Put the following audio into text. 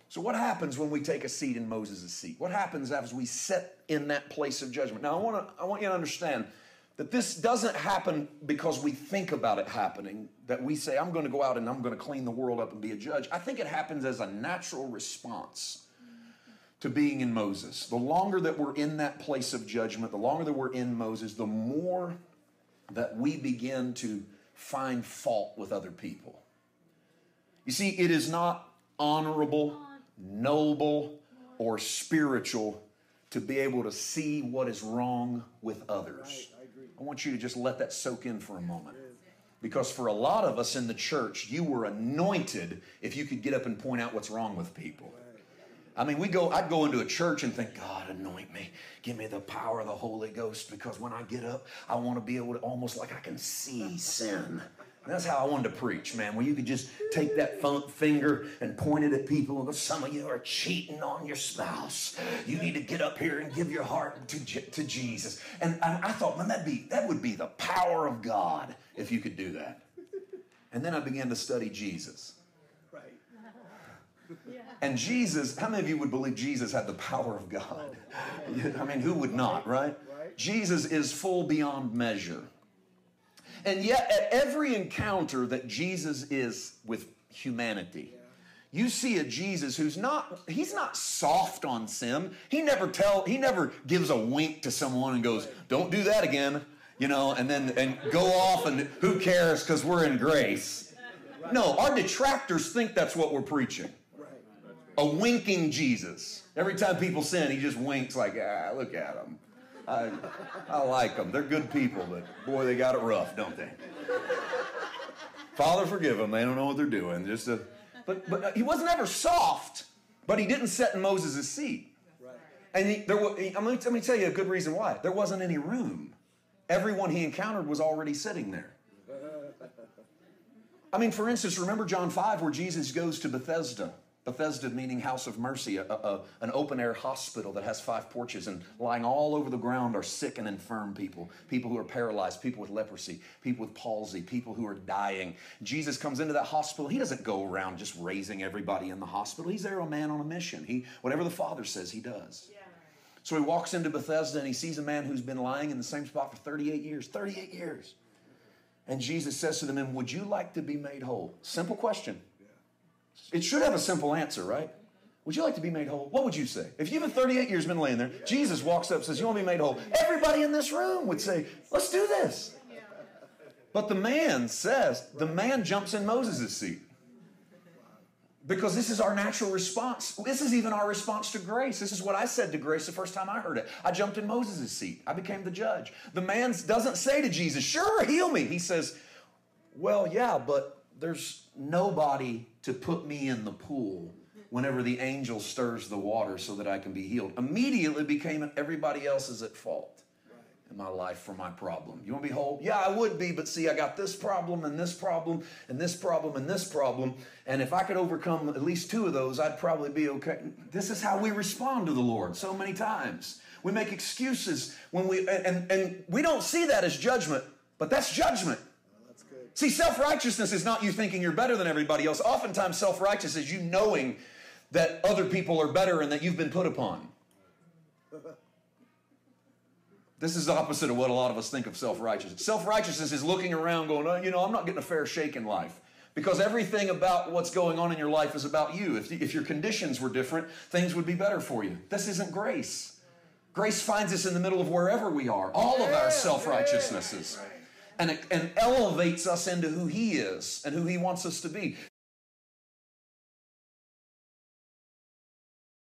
So what happens when we take a seat in Moses' seat? What happens as we sit in that place of judgment? Now, I want you to understand that this doesn't happen because we think about it happening, that we say, I'm going to go out and I'm going to clean the world up and be a judge. I think it happens as a natural response to being in Moses. The longer that we're in that place of judgment, the longer that we're in Moses, the more that we begin to find fault with other people. You see, it is not honorable, noble, or spiritual to be able to see what is wrong with others. I want you to just let that soak in for a moment. Because for a lot of us in the church, you were anointed if you could get up and point out what's wrong with people. I mean, I'd go into a church and think, God, anoint me. Give me the power of the Holy Ghost, because when I get up, I want to be able to, almost like I can see sin. And that's how I wanted to preach, man, where you could just take that finger and point it at people and go, some of you are cheating on your spouse. You need to get up here and give your heart to Jesus. And I thought, man, that would be the power of God if you could do that. And then I began to study Jesus. Right. And Jesus, how many of you would believe Jesus had the power of God? I mean, who would not, right? Jesus is full beyond measure. And yet, at every encounter that Jesus is with humanity, you see a Jesus he's not soft on sin. He never gives a wink to someone and goes, don't do that again, and go off and who cares because we're in grace. No, our detractors think that's what we're preaching. A winking Jesus. Every time people sin, he just winks like, look at them. I like them. They're good people, but boy, they got it rough, don't they? Father, forgive them. They don't know what they're doing. But he wasn't ever soft, but he didn't sit in Moses' seat. Right. And let me tell you a good reason why. There wasn't any room. Everyone he encountered was already sitting there. I mean, for instance, remember John 5 where Jesus goes to Bethesda. Bethesda meaning house of mercy, an open-air hospital that has 5 porches, and lying all over the ground are sick and infirm people who are paralyzed, people with leprosy, people with palsy, people who are dying. Jesus comes into that hospital. He doesn't go around just raising everybody in the hospital. He's there, a man on a mission. Whatever the Father says, he does. Yeah. So he walks into Bethesda and he sees a man who's been lying in the same spot for 38 years. 38 years. And Jesus says to the man, would you like to be made whole? Simple question. It should have a simple answer, right? Would you like to be made whole? What would you say? If you've been 38 years been laying there, Jesus walks up and says, you want to be made whole? Everybody in this room would say, let's do this. But the man jumps in Moses' seat. Because this is our natural response. This is even our response to grace. This is what I said to grace the first time I heard it. I jumped in Moses' seat. I became the judge. The man doesn't say to Jesus, sure, heal me. He says, well, yeah, but there's nobody to put me in the pool whenever the angel stirs the water so that I can be healed. Immediately became everybody else is at fault in my life for my problem. You want to be whole? Yeah, I would be, but see, I got this problem and this problem and this problem and this problem. And if I could overcome at least 2 of those, I'd probably be okay. This is how we respond to the Lord so many times. We make excuses when and we don't see that as judgment, but that's judgment. See, self-righteousness is not you thinking you're better than everybody else. Oftentimes, self-righteousness is you knowing that other people are better and that you've been put upon. This is the opposite of what a lot of us think of self-righteousness. Self-righteousness is looking around going, I'm not getting a fair shake in life. Because everything about what's going on in your life is about you. If your conditions were different, things would be better for you. This isn't grace. Grace finds us in the middle of wherever we are. All of our self-righteousnesses. And elevates us into who he is and who he wants us to be.